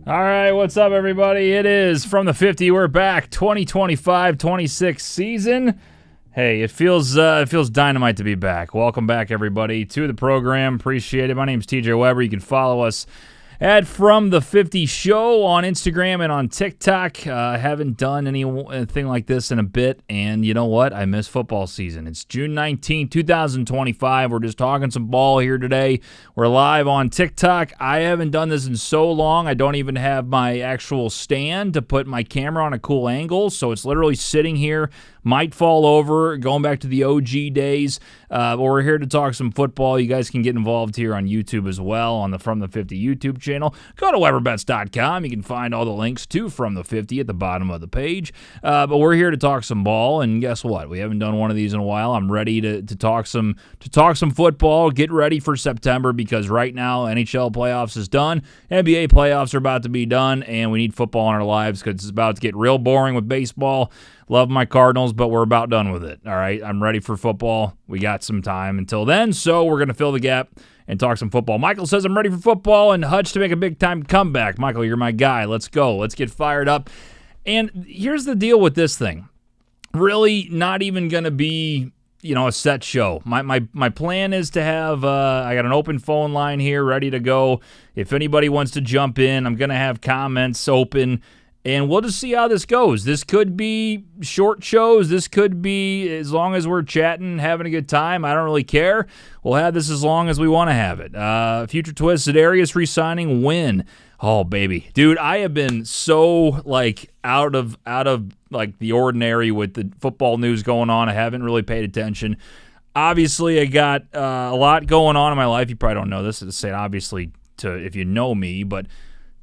All right, what's up, everybody? It is From the 50. We're back, 2025-26 season. Hey, it feels dynamite to be back. Welcome back, everybody, to the program. Appreciate it. My name's TJ Weber. You can follow us at From the 50 Show on Instagram and on TikTok. Haven't done anything like this in a bit, and you know what? I miss football season. It's June 19, 2025. We're just talking some ball here today. We're live on TikTok. I haven't done this in so long. I don't even have my actual stand to put my camera on a cool angle, so it's literally sitting here. Might fall over, going back to the OG days. But we're here to talk some football. You guys can get involved here on YouTube as well, on the From the 50 YouTube channel. Go to WeberBets.com. You can find all the links to From the 50 at the bottom of the page. But we're here to talk some ball, and guess what? We haven't done one of these in a while. I'm ready to talk some football. Get ready for September, because right now NHL playoffs is done. NBA playoffs are about to be done, and we need football in our lives because it's about to get real boring with baseball. Love my Cardinals, but we're about done with it. All right, I'm ready for football. We got some time until then, so we're going to fill the gap and talk some football. Michael says I'm ready for football and Hutch to make a big-time comeback. Michael, you're my guy. Let's go. Let's get fired up. And here's the deal with this thing. Really not even going to be, a set show. My plan is to have, I got an open phone line here ready to go. If anybody wants to jump in, I'm going to have comments open. And we'll just see how this goes. This could be short shows. This could be, as long as we're chatting, having a good time. I don't really care. We'll have this as long as we want to have it. Future twist, Zedarius re-signing, win. Oh, baby. Dude, I have been so, out of the ordinary with the football news going on. I haven't really paid attention. Obviously, I got a lot going on in my life. You probably don't know this. It's saying obviously if you know me, but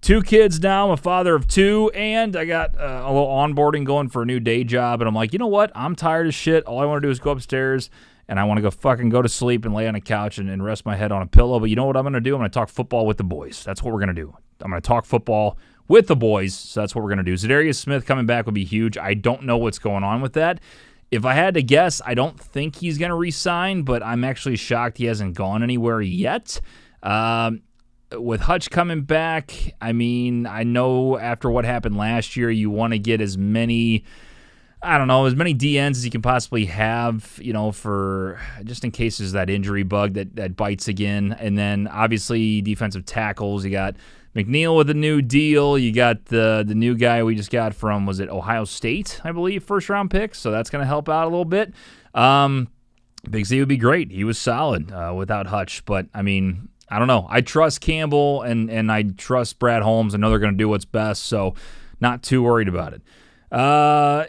2 kids now. I'm a father of 2, and I got a little onboarding going for a new day job, and I'm like, you know what? I'm tired of shit. All I want to do is go upstairs, and I want to go to sleep and lay on a couch and rest my head on a pillow. But you know what I'm going to do? I'm going to talk football with the boys. That's what we're going to do. I'm going to talk football with the boys, so that's what we're going to do. Zedarius Smith coming back would be huge. I don't know what's going on with that. If I had to guess, I don't think he's going to re-sign, but I'm actually shocked he hasn't gone anywhere yet. With Hutch coming back, I know after what happened last year, you want to get as many DNs as you can possibly have, for just in case there's that injury bug that bites again. And then obviously defensive tackles, you got McNeil with a new deal. You got the new guy we just got from, was it Ohio State, I believe, first-round pick. So that's going to help out a little bit. Big Z would be great. He was solid without Hutch. But, I don't know. I trust Campbell and I trust Brad Holmes. I know they're going to do what's best, so not too worried about it.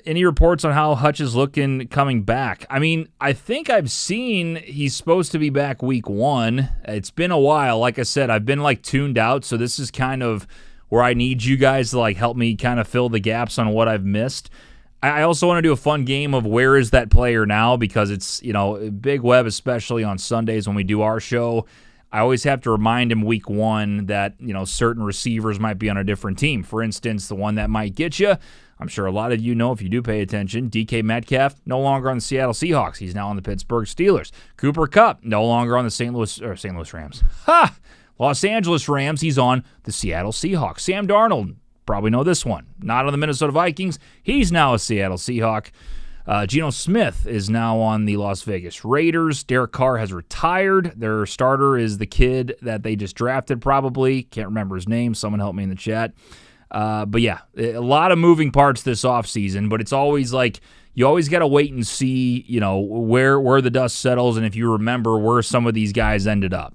Any reports on how Hutch is looking coming back? I think I've seen he's supposed to be back week 1. It's been a while. Like I said, I've been tuned out, so this is kind of where I need you guys to help me kind of fill the gaps on what I've missed. I also want to do a fun game of where is that player now, because it's, Big Web, especially on Sundays when we do our show, I always have to remind him week 1 that, certain receivers might be on a different team. For instance, the one that might get you, I'm sure a lot of you know if you do pay attention, DK Metcalf, no longer on the Seattle Seahawks. He's now on the Pittsburgh Steelers. Cooper Kupp, no longer on the St. Louis Rams. Los Angeles Rams, he's on the Seattle Seahawks. Sam Darnold, probably know this one, not on the Minnesota Vikings. He's now a Seattle Seahawk. Geno Smith is now on the Las Vegas Raiders. Derek Carr has retired. Their starter is the kid that they just drafted probably. Can't remember his name. Someone help me in the chat. But yeah, a lot of moving parts this offseason, but it's always you always got to wait and see, where the dust settles, and if you remember where some of these guys ended up,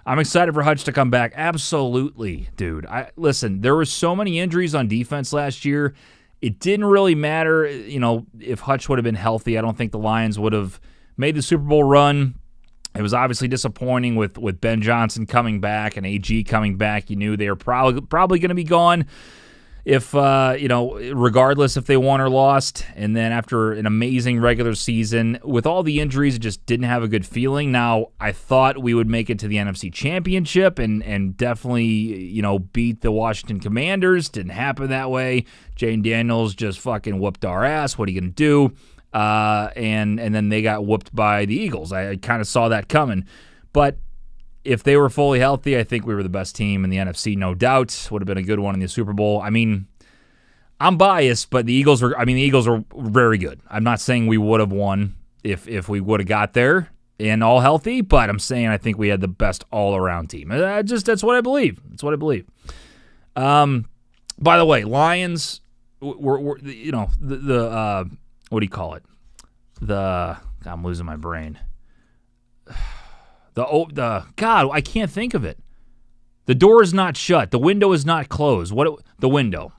I'm excited for Hutch to come back. Absolutely, dude. Listen, there were so many injuries on defense last year. It didn't really matter, if Hutch would have been healthy. I don't think the Lions would have made the Super Bowl run. It was obviously disappointing with Ben Johnson coming back and AG coming back. You knew they were probably going to be gone if, regardless if they won or lost. And then after an amazing regular season, with all the injuries, it just didn't have a good feeling. Now, I thought we would make it to the NFC Championship and definitely, beat the Washington Commanders. Didn't happen that way. Jane Daniels just fucking whooped our ass. What are you going to do? And then they got whooped by the Eagles. I kind of saw that coming. But if they were fully healthy, I think we were the best team in the NFC, no doubt. Would have been a good one in the Super Bowl. I mean, I'm biased, but the Eagles were very good. I'm not saying we would have won if we would have got there and all healthy, but I'm saying I think we had the best all-around team. That's what I believe. That's what I believe. By the way, Lions were what do you call it? I'm losing my brain. God, I can't think of it. The door is not shut. The window is not closed. The window.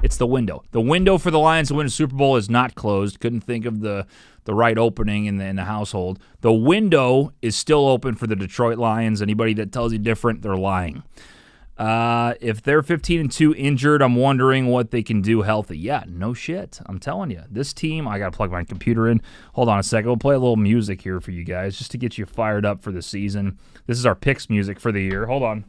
It's the window. The window for the Lions to win a Super Bowl is not closed. Couldn't think of the right opening in the household. The window is still open for the Detroit Lions. Anybody that tells you different, they're lying. If they're 15-2 injured, I'm wondering what they can do healthy. Yeah, no shit. I'm telling you. This team, I got to plug my computer in. Hold on a second. We'll play a little music here for you guys just to get you fired up for the season. This is our picks music for the year. Hold on.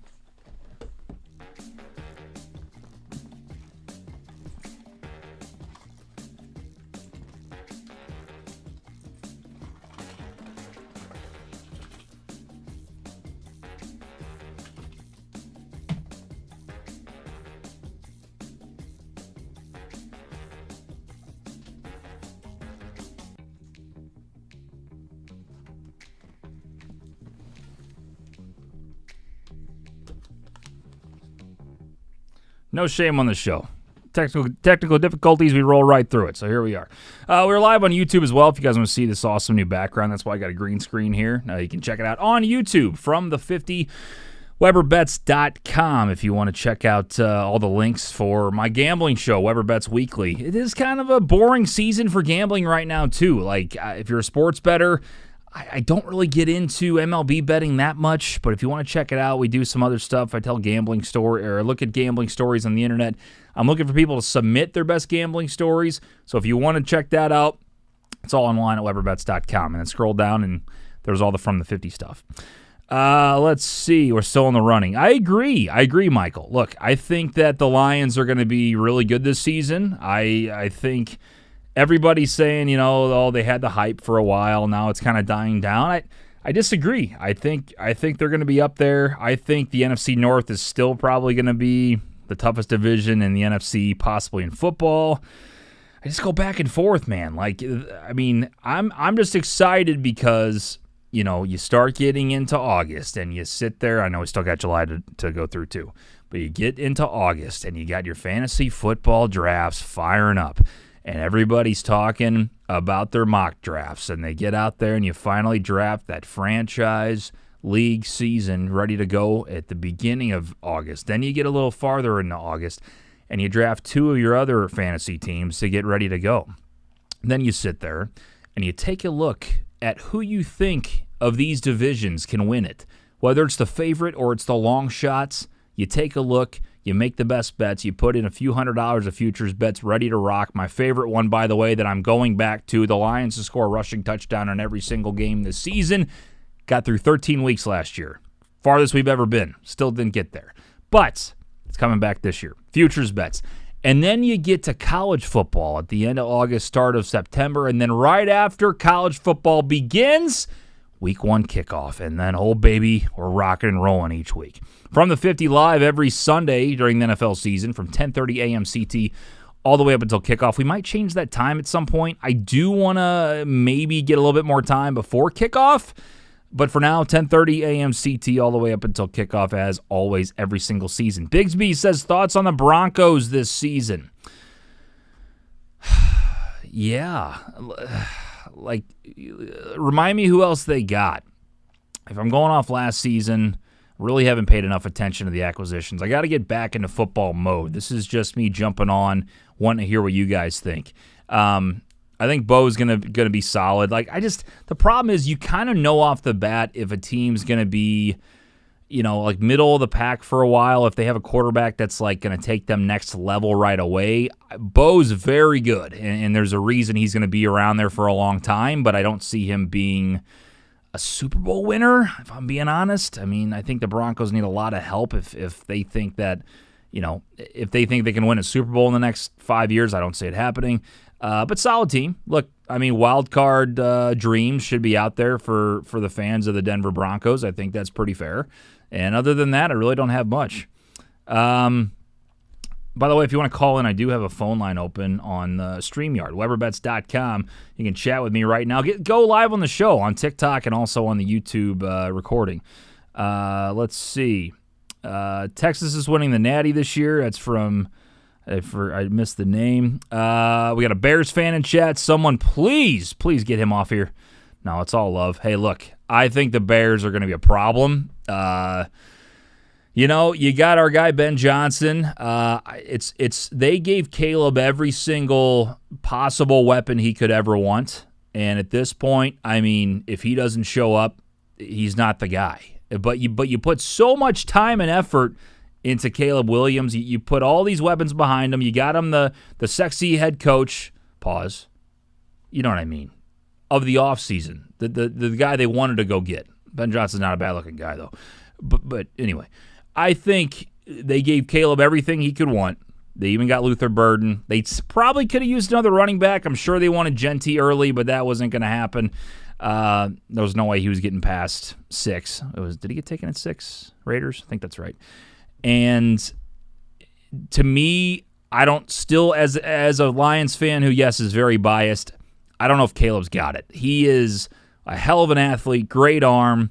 No shame on the show. Technical difficulties, we roll right through it. So here we are. We're live on YouTube as well. If you guys want to see this awesome new background, that's why I got a green screen here. You can check it out on YouTube from the 50 WeberBets.com if you want to check out all the links for my gambling show, Weber Bets Weekly. It is kind of a boring season for gambling right now, too. Like, if you're a sports bettor, I don't really get into MLB betting that much, but if you want to check it out, we do some other stuff. I tell gambling story or look at gambling stories on the internet. I'm looking for people to submit their best gambling stories. So if you want to check that out, it's all online at WeberBets.com. And then scroll down, and there's all the From the 50 stuff. Let's see. We're still in the running. I agree, Michael. Look, I think that the Lions are going to be really good this season. I think everybody's saying, they had the hype for a while. Now it's kind of dying down. I disagree. I think they're going to be up there. I think the NFC North is still probably going to be the toughest division in the NFC, possibly in football. I just go back and forth, man. I'm just excited because, you start getting into August and you sit there. I know we still got July to go through too, but you get into August and you got your fantasy football drafts firing up. And everybody's talking about their mock drafts, and they get out there and you finally draft that franchise league season ready to go at the beginning of August. Then you get a little farther into August, and you draft two of your other fantasy teams to get ready to go. Then you sit there, and you take a look at who you think of these divisions can win it. Whether it's the favorite or it's the long shots, you take a look. You make the best bets. You put in a few $100s of futures bets ready to rock. My favorite one, by the way, that I'm going back to, the Lions to score a rushing touchdown in every single game this season. Got through 13 weeks last year. Farthest we've ever been. Still didn't get there. But it's coming back this year. Futures bets. And then you get to college football at the end of August, start of September. And then right after college football begins, Week 1 kickoff. And then, oh baby, we're rocking and rolling each week. From the 50 live every Sunday during the NFL season from 10:30 a.m. CT all the way up until kickoff. We might change that time at some point. I do want to maybe get a little bit more time before kickoff. But for now, 10:30 a.m. CT all the way up until kickoff as always every single season. Bigsby says thoughts on the Broncos this season. Yeah. Remind me who else they got. If I'm going off last season, really haven't paid enough attention to the acquisitions. I got to get back into football mode. This is just me jumping on, wanting to hear what you guys think. I think Bo's gonna be solid. The problem is you kind of know off the bat if a team's gonna be, middle of the pack for a while. If they have a quarterback that's gonna take them next level right away. Bo's very good, and there's a reason he's gonna be around there for a long time. But I don't see him being a Super Bowl winner, if I'm being honest. I think the Broncos need a lot of help if they think that, if they think they can win a Super Bowl in the next 5 years. I don't see it happening. But solid team. Look, I mean, wild card dreams should be out there for the fans of the Denver Broncos. I think that's pretty fair. And other than that, I really don't have much. By the way, if you want to call in, I do have a phone line open on StreamYard, WeberBets.com. You can chat with me right now. Go live on the show on TikTok and also on the YouTube recording. Let's see. Texas is winning the Natty this year. That's from, I missed the name. We got a Bears fan in chat. Someone please get him off here. No, it's all love. Hey, look, I think the Bears are going to be a problem. You got our guy Ben Johnson. They gave Caleb every single possible weapon he could ever want, and at this point, I mean, if he doesn't show up, he's not the guy. But you put so much time and effort into Caleb Williams. You put all these weapons behind him. You got him the sexy head coach. Pause. You know what I mean? Of the offseason, the guy they wanted to go get. Ben Johnson's not a bad looking guy though. But anyway. I think they gave Caleb everything he could want. They even got Luther Burden. They probably could have used another running back. I'm sure they wanted Genty early, but that wasn't going to happen. There was no way he was getting past 6. Did he get taken at 6? Raiders? I think that's right. And to me, I don't still, as a Lions fan who, yes, is very biased, I don't know if Caleb's got it. He is a hell of an athlete, great arm,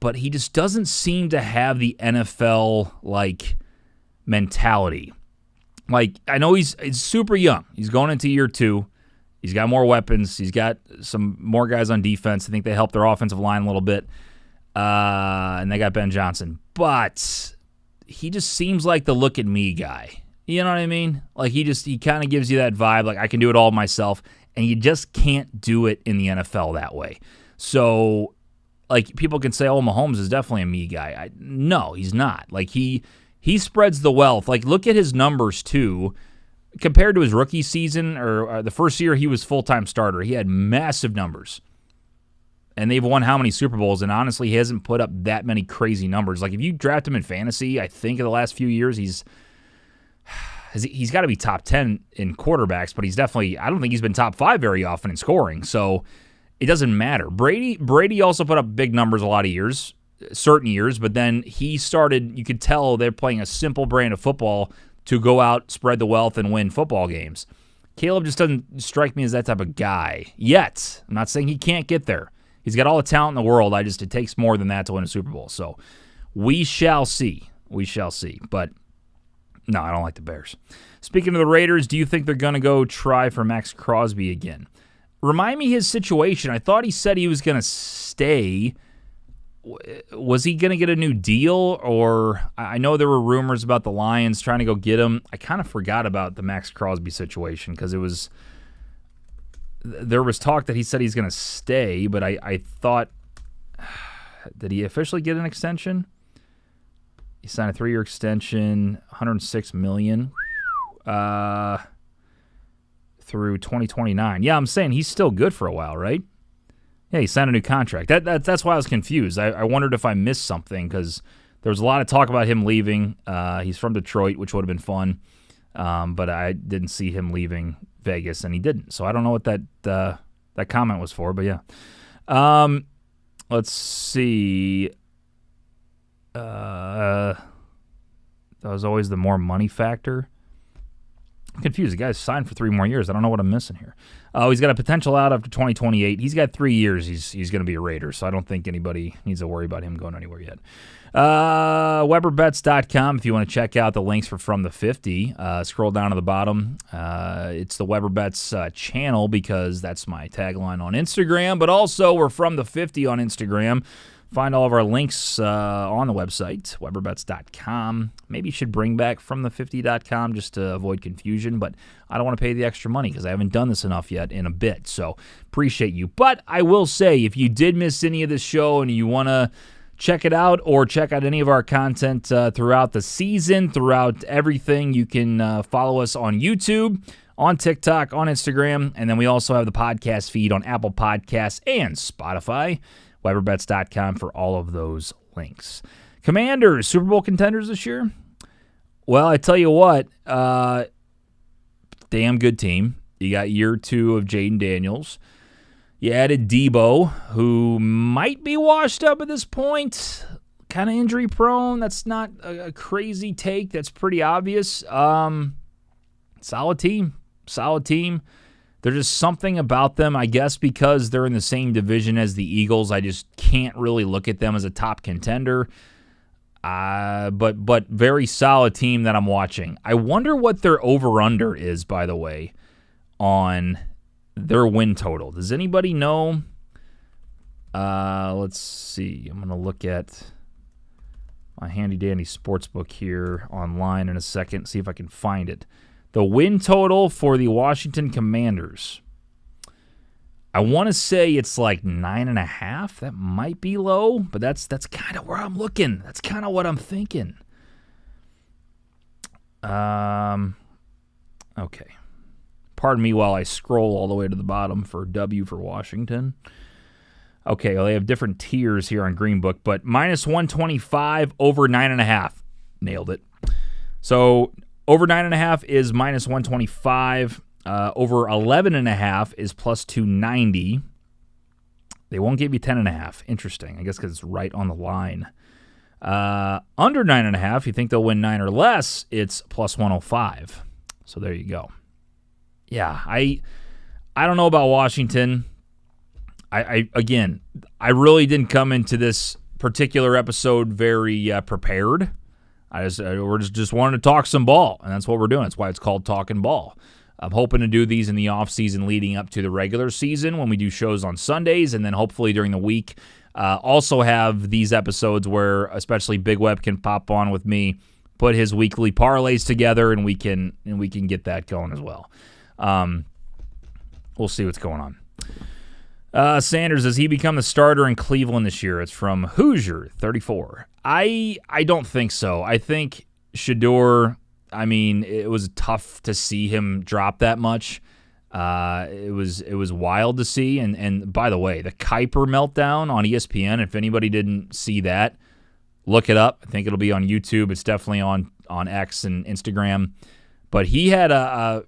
but he just doesn't seem to have the NFL mentality. I know he's super young. He's going into year 2. He's got more weapons. He's got some more guys on defense. I think they helped their offensive line a little bit. And they got Ben Johnson. But he just seems like the look at me guy. You know what I mean? He kind of gives you that vibe, I can do it all myself. And you just can't do it in the NFL that way. So people can say, Mahomes is definitely a me guy. No, he's not. He spreads the wealth. Look at his numbers, too. Compared to his rookie season or the first year he was full-time starter, he had massive numbers. And they've won how many Super Bowls? And honestly, he hasn't put up that many crazy numbers. If you draft him in fantasy, I think in the last few years, he's got to be top 10 in quarterbacks, but I don't think he's been top 5 very often in scoring. So it doesn't matter. Brady also put up big numbers a lot of years, certain years, but then he started, you could tell they're playing a simple brand of football to go out, spread the wealth, and win football games. Caleb just doesn't strike me as that type of guy yet. I'm not saying he can't get there. He's got all the talent in the world. It takes more than that to win a Super Bowl. So we shall see. But no, I don't like the Bears. Speaking of the Raiders, do you think they're going to go try for Max Crosby again? Remind me his situation. I thought he said he was going to stay. Was he going to get a new deal? Or I know there were rumors about the Lions trying to go get him. I kind of forgot about the Max Crosby situation because there was talk that he said he's going to stay, but I thought, did he officially get an extension? He signed a 3-year extension, $106 million. Through 2029. Yeah, I'm saying he's still good for a while, right? Yeah, he signed a new contract. That's why I was confused. I wondered if I missed something because there was a lot of talk about him leaving. He's from Detroit, which would have been fun, but I didn't see him leaving Vegas, and he didn't. So I don't know what that comment was for, but yeah. Let's see. That was always the more money factor. I'm confused. The guy's signed for 3 more years. I don't know what I'm missing here. He's got a potential out after 2028. He's got 3 years. He's going to be a Raider, so I don't think anybody needs to worry about him going anywhere yet. WeberBets.com if you want to check out the links for From the 50. Scroll down to the bottom. It's the WeberBets channel because that's my tagline on Instagram, but also we're From the 50 on Instagram. Find all of our links on the website, WeberBets.com. Maybe you should bring back FromThe50.com just to avoid confusion, but I don't want to pay the extra money because I haven't done this enough yet in a bit, so appreciate you. But I will say, if you did miss any of this show and you want to check it out or check out any of our content throughout the season, throughout everything, you can follow us on YouTube, on TikTok, on Instagram, and then we also have the podcast feed on Apple Podcasts and Spotify. WeberBets.com for all of those links. Commanders, Super Bowl contenders this year? Well, I tell you what, damn good team. You got year 2 of Jaden Daniels. You added Debo, who might be washed up at this point. Kind of injury prone. That's not a crazy take. That's pretty obvious. Solid team. There's just something about them, I guess, because they're in the same division as the Eagles. I just can't really look at them as a top contender. But very solid team that I'm watching. I wonder what their over-under is, by the way, on their win total. Does anybody know? Let's see. I'm going to look at my handy-dandy sportsbook here online in a second, see if I can find it. The win total for the Washington Commanders. I want to say it's like 9.5. That might be low, but that's kind of where I'm looking. That's kind of what I'm thinking. Okay. Pardon me while I scroll all the way to the bottom for W for Washington. Okay, well, they have different tiers here on Greenbook, but minus 125 over 9.5. Nailed it. So over 9.5 is minus 125. Over 11.5 is plus 290. They won't give you 10.5. Interesting. I guess because it's right on the line. Under 9.5, you think they'll win 9 or less, it's plus 105. So there you go. Yeah, I don't know about Washington. I really didn't come into this particular episode very prepared. We're just wanting to talk some ball, and that's what we're doing. That's why it's called Talkin' Ball. I'm hoping to do these in the offseason leading up to the regular season when we do shows on Sundays, and then hopefully during the week also have these episodes where especially Big Web can pop on with me, put his weekly parlays together, and we can get that going as well. We'll see what's going on. Sanders, does he become the starter in Cleveland this year? It's from Hoosier 34. I don't think so. I think Shedeur, it was tough to see him drop that much. It was wild to see. And by the way, the Kuiper meltdown on ESPN, if anybody didn't see that, look it up. I think it'll be on YouTube. It's definitely on X and Instagram. But he had a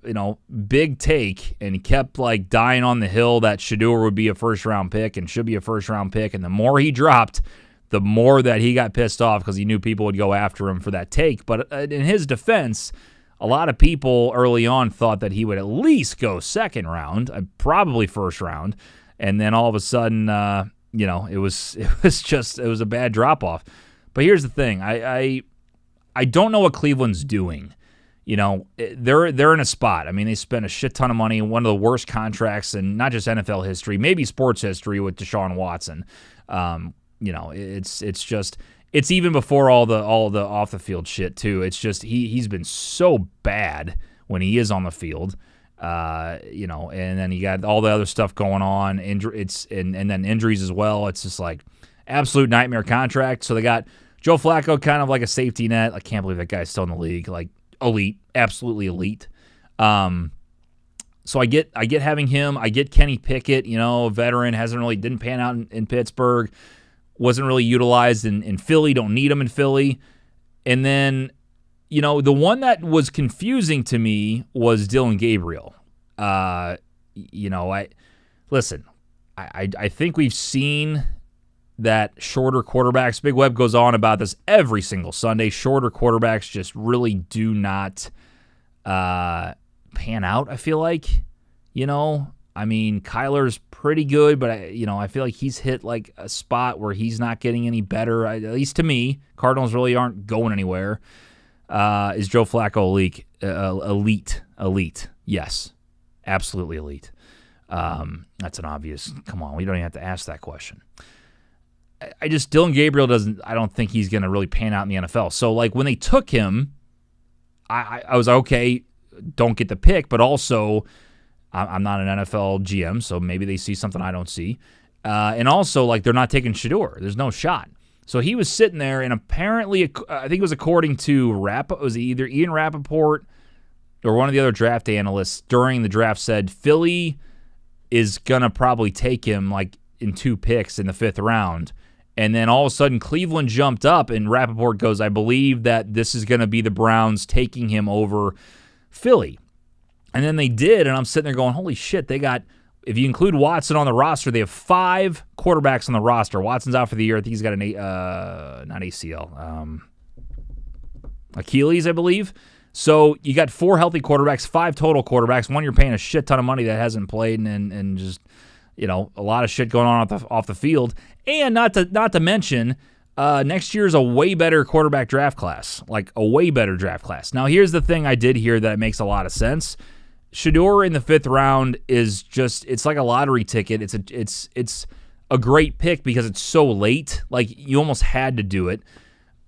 big take, and he kept dying on the hill that Shedeur would be a first-round pick and should be a first-round pick. And the more he dropped, the more that he got pissed off because he knew people would go after him for that take. But in his defense, a lot of people early on thought that he would at least go second round, probably first round. And then all of a sudden, it was a bad drop-off. But here's the thing. I don't know what Cleveland's doing. They're in a spot. They spent a shit ton of money, one of the worst contracts in not just NFL history, maybe sports history with Deshaun Watson. It's even before all the off the field shit too. It's just he's been so bad when he is on the field. And then you got all the other stuff going on, and then injuries as well. It's just absolute nightmare contract. So they got Joe Flacco kind of like a safety net. I can't believe that guy's still in the league. Elite, absolutely elite. So I get having him. I get Kenny Pickett, a veteran, didn't pan out in Pittsburgh, wasn't really utilized in Philly, don't need him in Philly. And then, the one that was confusing to me was Dylan Gabriel. I think we've seen that shorter quarterbacks, Big Web goes on about this every single Sunday, shorter quarterbacks just really do not pan out, I feel like. Kyler's pretty good, but I feel like he's hit a spot where he's not getting any better, at least to me. Cardinals really aren't going anywhere. Is Joe Flacco elite? Yes, absolutely elite. That's an obvious, come on, we don't even have to ask that question. Dylan Gabriel I don't think he's going to really pan out in the NFL. So, when they took him, I was okay, don't get the pick, but also I'm not an NFL GM, so maybe they see something I don't see. And also, they're not taking Shedeur. There's no shot. So he was sitting there, and apparently, I think it was according to was it either Ian Rappaport or one of the other draft analysts during the draft said Philly is going to probably take him, in 2 picks in the 5th round. And then all of a sudden, Cleveland jumped up, and Rappaport goes, I believe that this is going to be the Browns taking him over Philly. And then they did, and I'm sitting there going, holy shit, they got, if you include Watson on the roster, they have 5 quarterbacks on the roster. Watson's out for the year. I think he's got an, not ACL, Achilles, I believe. So you got 4 healthy quarterbacks, 5 total quarterbacks. One you're paying a shit ton of money that hasn't played, and just, a lot of shit going on off the field. And not to mention, next year is a way better quarterback draft class, like a way better draft class. Now, here's the thing I did hear that makes a lot of sense. Shedeur in the 5th round is just, it's like a lottery ticket. It's a great pick because it's so late. Like, you almost had to do it.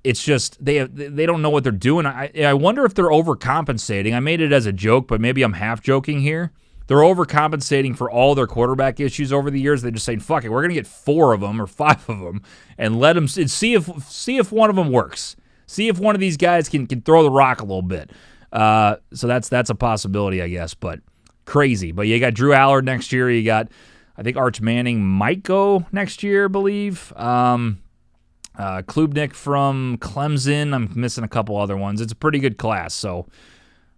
It's just they don't know what they're doing. I wonder if they're overcompensating. I made it as a joke, but maybe I'm half joking here. They're overcompensating for all their quarterback issues over the years. They're just saying, fuck it, we're going to get 4 of them or 5 of them and let them see if one of them works. See if one of these guys can throw the rock a little bit. So that's a possibility, I guess, but crazy. But you got Drew Allard next year. You got, I think Arch Manning might go next year, I believe. Klubnik from Clemson. I'm missing a couple other ones. It's a pretty good class, so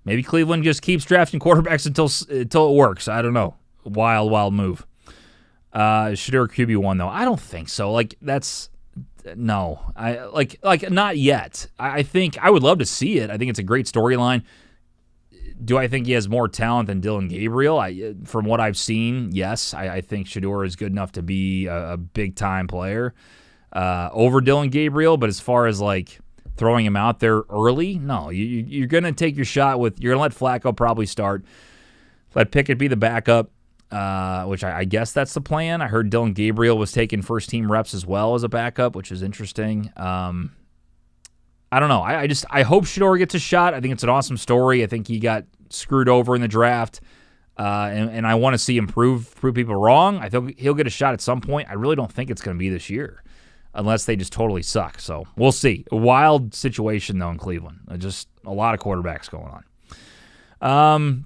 maybe Cleveland just keeps drafting quarterbacks until it works. I don't know. Wild move. Shedeur QB1 though. I don't think so. Like, that's no. I like not yet. I think I would love to see it. I think it's a great storyline. Do I think he has more talent than Dylan Gabriel? From what I've seen, yes. I think Shedeur is good enough to be a big time player over Dylan Gabriel. But as far as like throwing him out there early, no. You're going to take your shot with. You're going to let Flacco probably start. Let Pickett be the backup. Which I guess that's the plan. I heard Dylan Gabriel was taking first-team reps as well as a backup, which is interesting. I don't know. I hope Shedeur gets a shot. I think it's an awesome story. I think he got screwed over in the draft, and I want to see him prove people wrong. I think he'll get a shot at some point. I really don't think it's going to be this year, unless they just totally suck. So we'll see. A wild situation, though, in Cleveland. Just a lot of quarterbacks going on.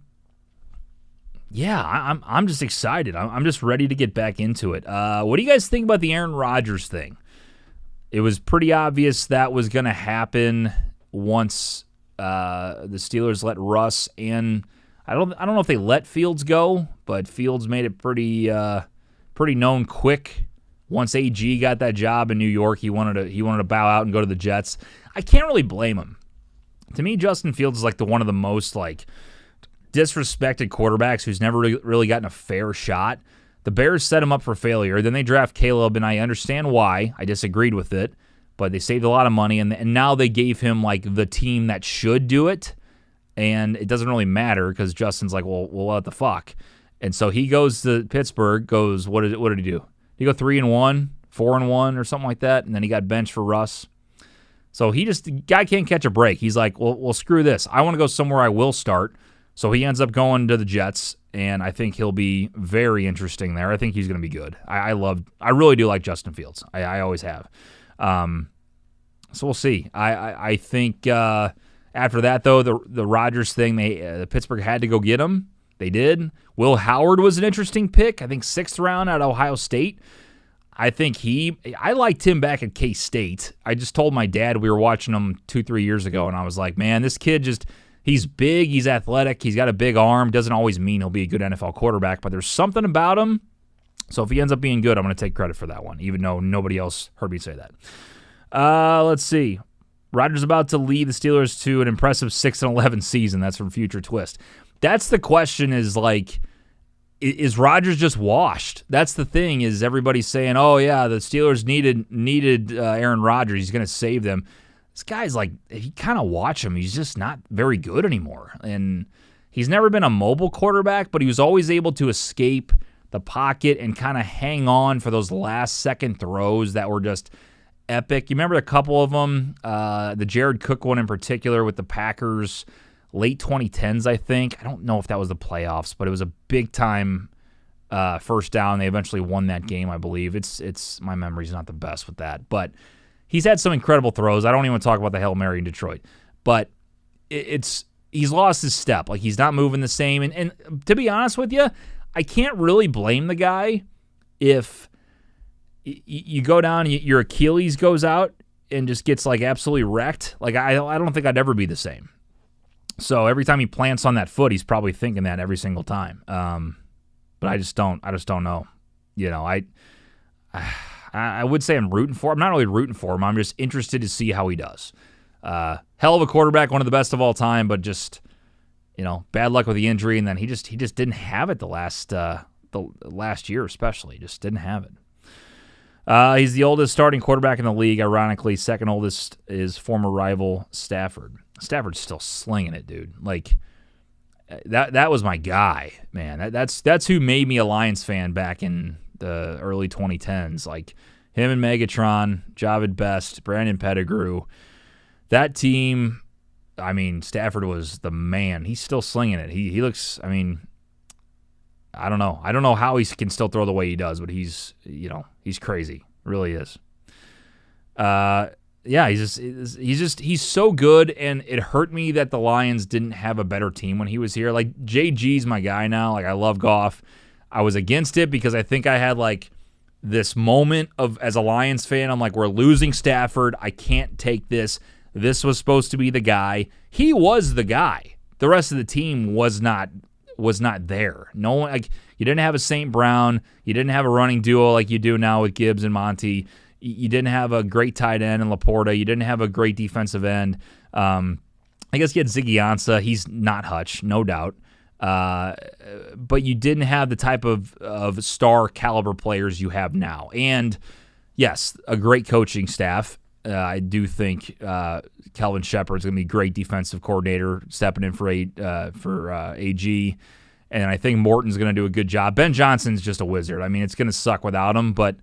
Yeah, I'm just excited. I'm just ready to get back into it. What do you guys think about the Aaron Rodgers thing? It was pretty obvious that was going to happen once the Steelers let Russ and I don't know if they let Fields go, but Fields made it pretty known quick. Once AG got that job in New York, he wanted to bow out and go to the Jets. I can't really blame him. To me, Justin Fields is like one of the most like disrespected quarterbacks who's never really gotten a fair shot. The Bears set him up for failure. Then they draft Caleb, and I understand why. I disagreed with it, but they saved a lot of money, and now they gave him like the team that should do it, and it doesn't really matter because Justin's like, well, what the fuck? And so he goes to Pittsburgh, what did he do? Did he go 3-1, 4-1, or something like that? And then he got benched for Russ. So the guy can't catch a break. He's like, well, screw this. I want to go somewhere I will start. So he ends up going to the Jets, and I think he'll be very interesting there. I think he's going to be good. I really do like Justin Fields. I always have. So we'll see. I think after that, though, the Rodgers thing, Pittsburgh had to go get him. They did. Will Howard was an interesting pick. I think 6th round out of Ohio State. I think I liked him back at K-State. I just told my dad we were watching him 2-3 years ago, and I was like, man, this kid he's big, he's athletic, he's got a big arm. Doesn't always mean he'll be a good NFL quarterback, but there's something about him. So if he ends up being good, I'm going to take credit for that one, even though nobody else heard me say that. Let's see. Rodgers about to lead the Steelers to an impressive 6-11 season. That's from Future Twist. That's the question is like, is Rodgers just washed? That's the thing is everybody's saying, oh, yeah, the Steelers needed Aaron Rodgers. He's going to save them. This guy's like, if you kind of watch him, he's just not very good anymore. And he's never been a mobile quarterback, but he was always able to escape the pocket and kind of hang on for those last-second throws that were just epic. You remember a couple of them, the Jared Cook one in particular with the Packers, late 2010s, I think. I don't know if that was the playoffs, but it was a big-time first down. They eventually won that game, I believe. It's my memory's not the best with that, but he's had some incredible throws. I don't even want to talk about the Hail Mary in Detroit. But he's lost his step. Like, he's not moving the same. And to be honest with you, I can't really blame the guy if you go down, your Achilles goes out and just gets, like, absolutely wrecked. Like, I don't think I'd ever be the same. So every time he plants on that foot, he's probably thinking that every single time. But I just don't know. I would say I'm rooting for him. I'm not really rooting for him. I'm just interested to see how he does. Hell of a quarterback, one of the best of all time, but just, bad luck with the injury, and then he just didn't have it the last year especially. Just didn't have it. He's the oldest starting quarterback in the league. Ironically, second oldest is former rival Stafford. Stafford's still slinging it, dude. Like that was my guy, man. That's who made me a Lions fan back in the early 2010s. Like him and Megatron, Javid Best, Brandon Pettigrew. That team, I mean, Stafford was the man. He's still slinging it. He looks, I mean, I don't know. I don't know how he can still throw the way he does, but he's crazy. Really is. Yeah, he's so good, and it hurt me that the Lions didn't have a better team when he was here. Like, JG's my guy now. Like, I love Goff. I was against it because I think I had, like, this moment of, as a Lions fan, I'm like, we're losing Stafford. I can't take this. This was supposed to be the guy. He was the guy. The rest of the team was not there. No one, like, you didn't have a St. Brown. You didn't have a running duo like you do now with Gibbs and Monty. You didn't have a great tight end in Laporta. You didn't have a great defensive end. I guess you had Ziggy Ansah. He's not Hutch, no doubt. But you didn't have the type of star caliber players you have now. And, yes, a great coaching staff. I do think Kelvin Shepard's going to be a great defensive coordinator, stepping in for AG. And I think Morton's going to do a good job. Ben Johnson's just a wizard. I mean, it's going to suck without him, but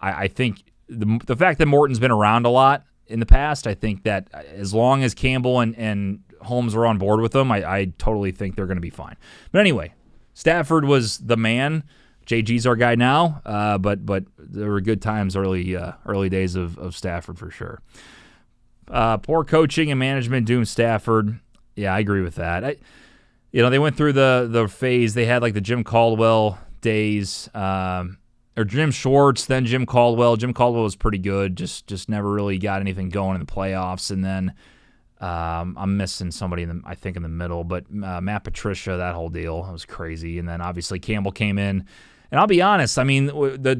I think the fact that Morton's been around a lot in the past, I think that as long as Campbell and Holmes are on board with them, I totally think they're going to be fine. But anyway, Stafford was the man. JG's our guy now, but there were good times early days of Stafford for sure. Poor coaching and management doomed Stafford. Yeah, I agree with that. They went through the phase. They had like the Jim Caldwell days, or Jim Schwartz, then Jim Caldwell. Jim Caldwell was pretty good, just never really got anything going in the playoffs. And then I'm missing somebody in the middle, but Matt Patricia, that whole deal, that was crazy. And then obviously Campbell came in. And I'll be honest, I mean,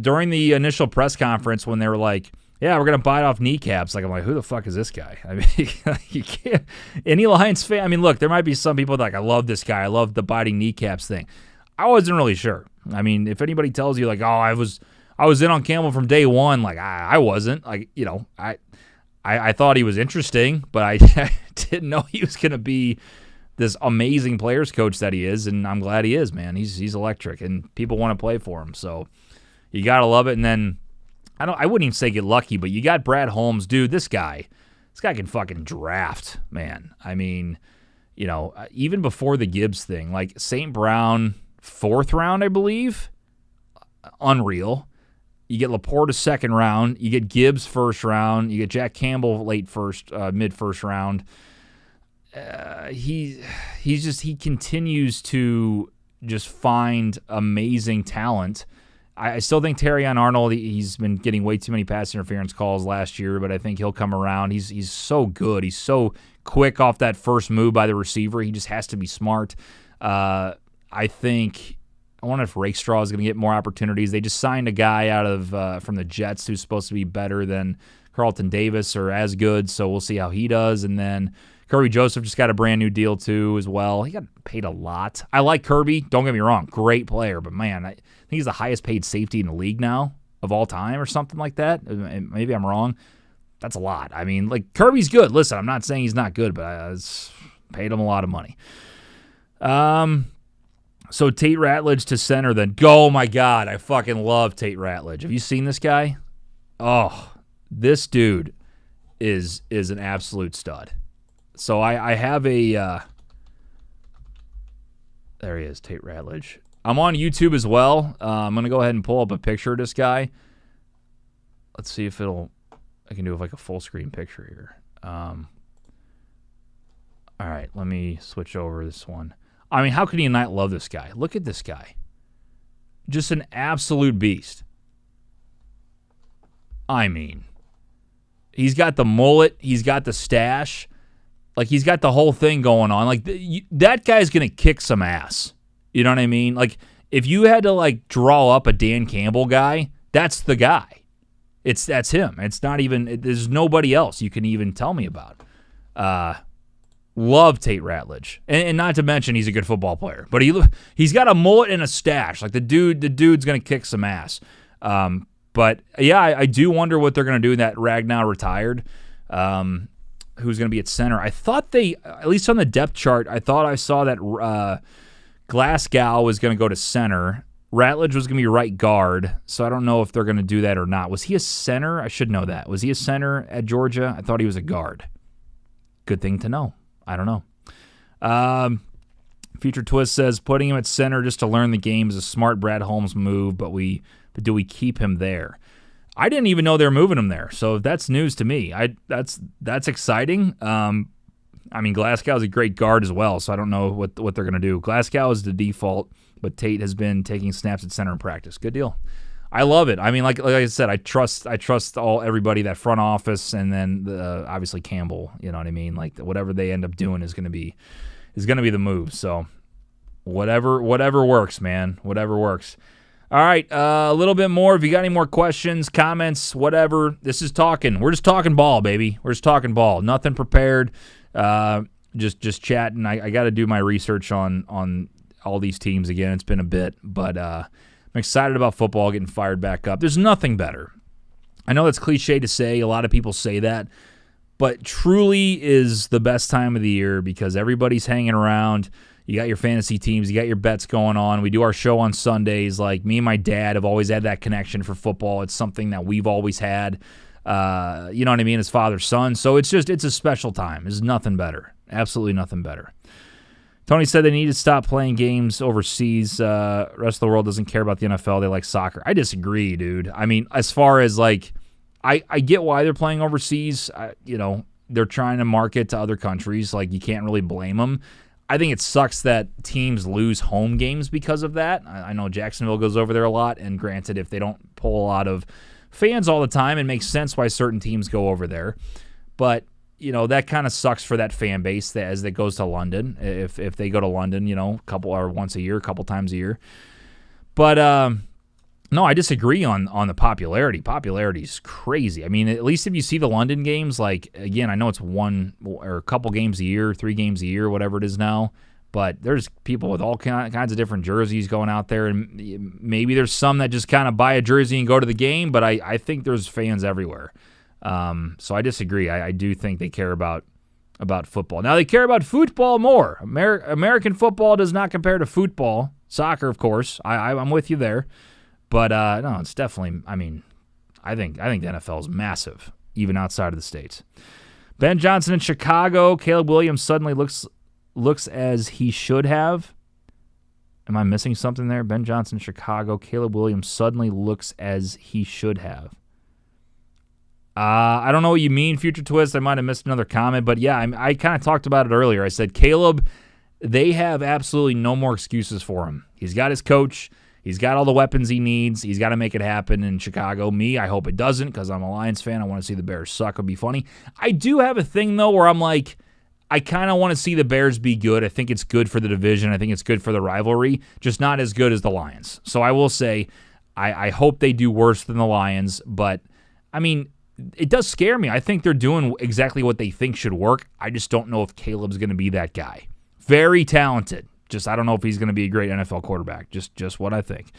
during the initial press conference when they were like, yeah, we're going to bite off kneecaps, like I'm like, who the fuck is this guy? I mean, you can't. Any Lions fan, I mean, look, there might be some people that like, I love this guy. I love the biting kneecaps thing. I wasn't really sure. I mean, if anybody tells you like, oh, I was in on Campbell from day one, like I wasn't. Like, I thought he was interesting, but I didn't know he was going to be this amazing players coach that he is, and I'm glad he is, man. He's electric, and people want to play for him. So you got to love it. And then I wouldn't even say get lucky, but you got Brad Holmes, dude. This guy can fucking draft, man. I mean, even before the Gibbs thing, like St. Brown, 4th round, I believe, unreal. You get Laporta 2nd round. You get Gibbs 1st round. You get Jack Campbell mid 1st round. He continues to just find amazing talent. I still think Terrion Arnold, he's been getting way too many pass interference calls last year, but I think he'll come around. He's so good. He's so quick off that first move by the receiver. He just has to be smart. I wonder if Rakestraw is going to get more opportunities. They just signed a guy out of from the Jets who's supposed to be better than Carlton Davis or as good, so we'll see how he does. And then Kirby Joseph just got a brand new deal too as well. He got paid a lot. I like Kirby. Don't get me wrong. Great player. But, man, I think he's the highest paid safety in the league now of all time or something like that. Maybe I'm wrong. That's a lot. I mean, like, Kirby's good. Listen, I'm not saying he's not good, but I paid him a lot of money. So Tate Ratledge to center then. Oh, my God. I fucking love Tate Ratledge. Have you seen this guy? Oh, this dude is an absolute stud. So I have a there he is, Tate Ratledge. I'm on YouTube as well. I'm going to go ahead and pull up a picture of this guy. Let's see if I can do like a full screen picture here. All right, let me switch over this one. I mean, how can you not love this guy? Look at this guy. Just an absolute beast. I mean, he's got the mullet. He's got the stash. Like, he's got the whole thing going on. Like, that guy's going to kick some ass. You know what I mean? Like, if you had to, like, draw up a Dan Campbell guy, that's the guy. That's him. It's not even, there's nobody else you can even tell me about. Love Tate Ratledge. And not to mention he's a good football player. But he's got a mullet and a stash. Like, the dude's going to kick some ass. But, yeah, I do wonder what they're going to do that Ragnow retired. Who's going to be at center. I thought at least on the depth chart, I thought I saw that Glasgow was going to go to center. Ratledge was going to be right guard, so I don't know if they're going to do that or not. Was he a center? I should know that. Was he a center at Georgia? I thought he was a guard. Good thing to know. I don't know. Future Twist says, putting him at center just to learn the game is a smart Brad Holmes move, but do we keep him there? I didn't even know they were moving him there, so that's news to me. That's exciting. I mean, Glasgow is a great guard as well, so I don't know what they're going to do. Glasgow is the default, but Tate has been taking snaps at center in practice. Good deal. I love it. I mean, like I said, I trust everybody, that front office, and then obviously Campbell. You know what I mean? Like, whatever they end up doing is going to be the move. So whatever works, man. Whatever works. All right, a little bit more. If you got any more questions, comments, whatever, this is Talkin. We're just talking ball, baby. We're just talking ball. Nothing prepared. Just chatting. I got to do my research on all these teams again. It's been a bit, but I'm excited about football getting fired back up. There's nothing better. I know that's cliche to say. A lot of people say that, but truly is the best time of the year because everybody's hanging around. You got your fantasy teams. You got your bets going on. We do our show on Sundays. Like, me and my dad have always had that connection for football. It's something that we've always had. You know what I mean? As father-son. So it's a special time. There's nothing better. Absolutely nothing better. Tony said they need to stop playing games overseas. Rest of the world doesn't care about the NFL. They like soccer. I disagree, dude. I mean, as far as, like, I get why they're playing overseas. They're trying to market to other countries. Like, you can't really blame them. I think it sucks that teams lose home games because of that. I know Jacksonville goes over there a lot, and granted, if they don't pull a lot of fans all the time, it makes sense why certain teams go over there. But, that kind of sucks for that fan base as it goes to London. If they go to London, once a year, a couple times a year. But, no, I disagree on the popularity. Popularity is crazy. I mean, at least if you see the London games, like, again, I know it's one or a couple games a year, 3 games a year, whatever it is now, but there's people with all kinds of different jerseys going out there, and maybe there's some that just kind of buy a jersey and go to the game, but I think there's fans everywhere. So I disagree. I do think they care about football. Now, they care about football more. American football does not compare to football. Soccer, of course. I'm with you there. But, no, it's definitely, I mean, I think the NFL is massive, even outside of the States. Ben Johnson in Chicago. Caleb Williams suddenly looks as he should have. Am I missing something there? Ben Johnson in Chicago. Caleb Williams suddenly looks as he should have. I don't know what you mean, Future Twist. I might have missed another comment. But, yeah, I kind of talked about it earlier. I said, Caleb, they have absolutely no more excuses for him. He's got his coach. He's got all the weapons he needs. He's got to make it happen in Chicago. Me, I hope it doesn't because I'm a Lions fan. I want to see the Bears suck. It would be funny. I do have a thing, though, where I'm like, I kind of want to see the Bears be good. I think it's good for the division. I think it's good for the rivalry, just not as good as the Lions. So I will say I hope they do worse than the Lions. But, I mean, it does scare me. I think they're doing exactly what they think should work. I just don't know if Caleb's going to be that guy. Very talented. Just I don't know if he's going to be a great NFL quarterback. Just what I think.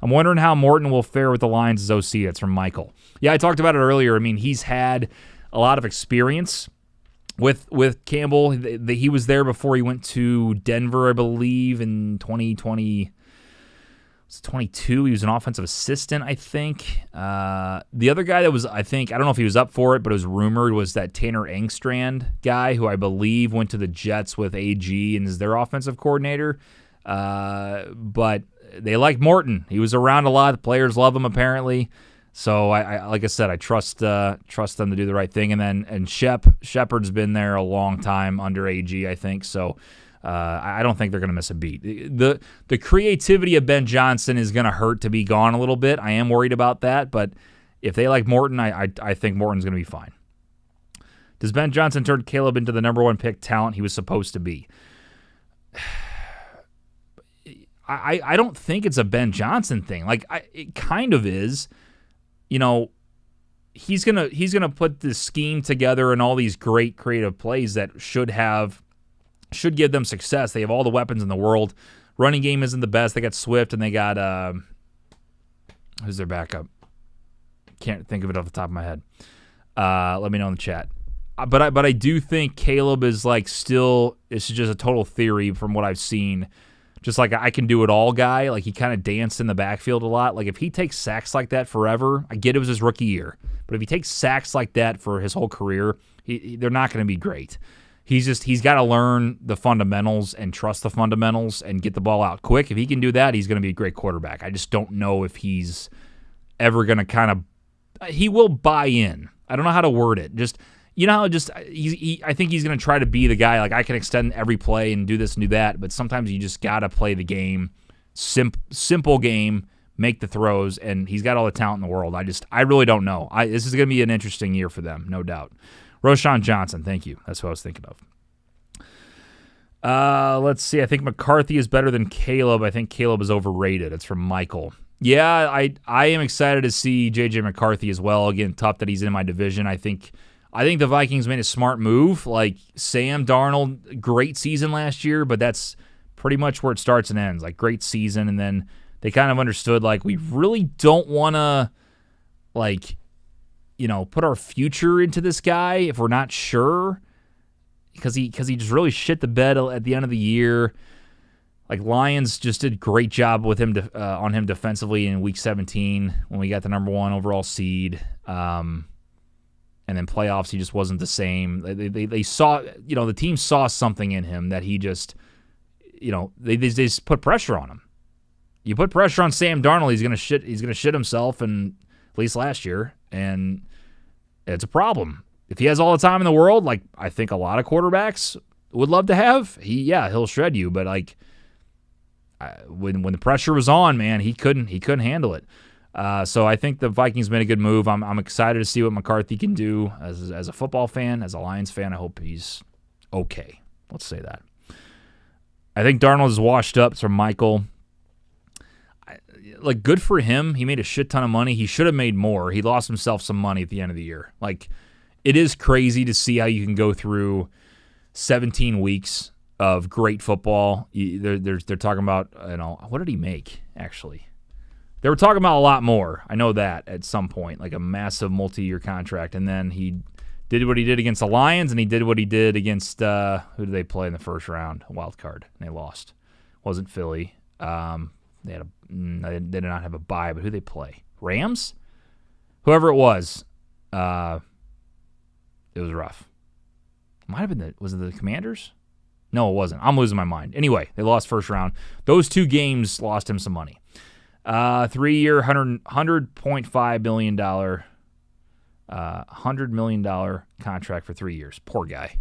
I'm wondering how Morton will fare with the Lions as OC. That's from Michael. Yeah, I talked about it earlier. I mean, he's had a lot of experience with Campbell. He was there before he went to Denver, I believe, in 2020. 22. He was an offensive assistant, I think. The other guy that was, I don't know if he was up for it, but it was rumored, was that Tanner Engstrand guy, who I believe went to the Jets with AG and is their offensive coordinator. But they like Morton. He was around a lot. The players love him, apparently. So, I like I said, I trust them to do the right thing. And Shepard's been there a long time under AG, I think. So, I don't think they're going to miss a beat. The creativity of Ben Johnson is going to hurt to be gone a little bit. I am worried about that, but if they like Morton, I think Morton's going to be fine. Does Ben Johnson turn Caleb into the number one pick talent he was supposed to be? I don't think it's a Ben Johnson thing. Like, it kind of is. You know, he's gonna put this scheme together and all these great creative plays that should give them success. They have all the weapons in the world. Running game isn't the best. They got Swift and they got who's their backup? Can't think of it off the top of my head. Let me know in the chat. But I do think Caleb is like still. It's just a total theory from what I've seen. Just like I can do it all guy. Like he kind of danced in the backfield a lot. Like if he takes sacks like that forever, I get it was his rookie year. But if he takes sacks like that for his whole career, they're not going to be great. He's got to learn the fundamentals and trust the fundamentals and get the ball out quick. If he can do that, he's going to be a great quarterback. I just don't know if he's ever going to kind of. He will buy in. I don't know how to word it. Just. You know, I think he's going to try to be the guy, like I can extend every play and do this and do that, but sometimes you just got to play the game, simple game, make the throws, and he's got all the talent in the world. I really don't know. This is going to be an interesting year for them, no doubt. Roshan Johnson, thank you. That's what I was thinking of. Let's see. I think McCarthy is better than Caleb. I think Caleb is overrated. It's from Michael. Yeah, I am excited to see J.J. McCarthy as well. Again, tough that he's in my division. I think the Vikings made a smart move. Like Sam Darnold, great season last year, but that's pretty much where it starts and ends. Like great season, and then they kind of understood like we really don't want to put our future into this guy if we're not sure because he just really shit the bed at the end of the year. Like Lions just did a great job with him on him defensively in Week 17 when we got the number 1 overall seed. And then playoffs, he just wasn't the same. They saw, the team saw something in him that he just, they just put pressure on him. You put pressure on Sam Darnold, he's gonna shit himself, and at least last year, and it's a problem. If he has all the time in the world, like I think a lot of quarterbacks would love to have, he'll shred you. But like when the pressure was on, man, he couldn't handle it. So I think the Vikings made a good move. I'm excited to see what McCarthy can do as a football fan, as a Lions fan. I hope he's okay. Let's say that. I think Darnold is washed up. It's from Michael. Good for him. He made a shit ton of money. He should have made more. He lost himself some money at the end of the year. Like, it is crazy to see how you can go through 17 weeks of great football. They're talking about, what did he make, actually? They were talking about a lot more. I know that at some point, like a massive multi-year contract. And then he did what he did against the Lions, and he did what he did against, who did they play in the first round? A wild card. And they lost. Wasn't Philly. They did not have a bye, but who did they play? Rams? Whoever it was. It was rough. Might have been was it the Commanders? No, it wasn't. I'm losing my mind. Anyway, they lost first round. Those 2 games lost him some money. 3-year, $100.5 million, $100 million contract for 3 years. Poor guy.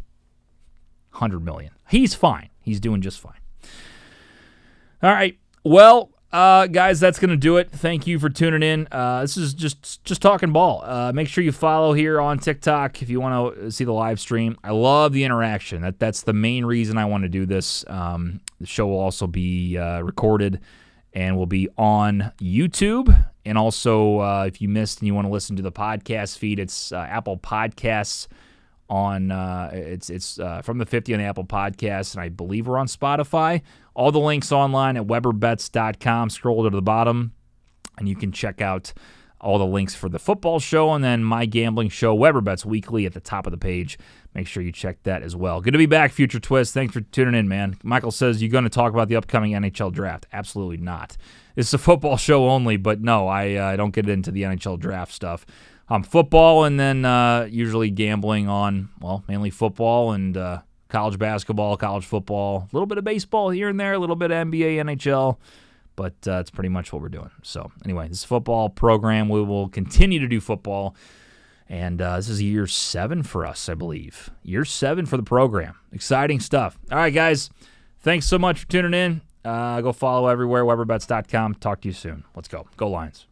$100 million. He's fine. He's doing just fine. All right. Well, guys, that's going to do it. Thank you for tuning in. This is just talking ball. Make sure you follow here on TikTok if you want to see the live stream. I love the interaction. That's the main reason I want to do this. The show will also be recorded and will be on YouTube. And also, if you missed and you want to listen to the podcast feed, it's Apple Podcasts on it's from the 50 on the Apple Podcasts, and I believe we're on Spotify. All the links online at weberbets.com. Scroll to the bottom, and you can check out all the links for the football show and then my gambling show, Weber Bets Weekly, at the top of the page. Make sure you check that as well. Good to be back, Future Twist. Thanks for tuning in, man. Michael says, you going to talk about the upcoming NHL draft? Absolutely not. It's a football show only, but no, I don't get into the NHL draft stuff. Football and then usually gambling on, mainly football and college basketball, college football, a little bit of baseball here and there, a little bit of NBA, NHL, but it's pretty much what we're doing. So anyway, this football program, we will continue to do football. And this is year 7 for us, I believe. Year 7 for the program. Exciting stuff. All right, guys. Thanks so much for tuning in. Go follow everywhere, weberbets.com. Talk to you soon. Let's go. Go Lions.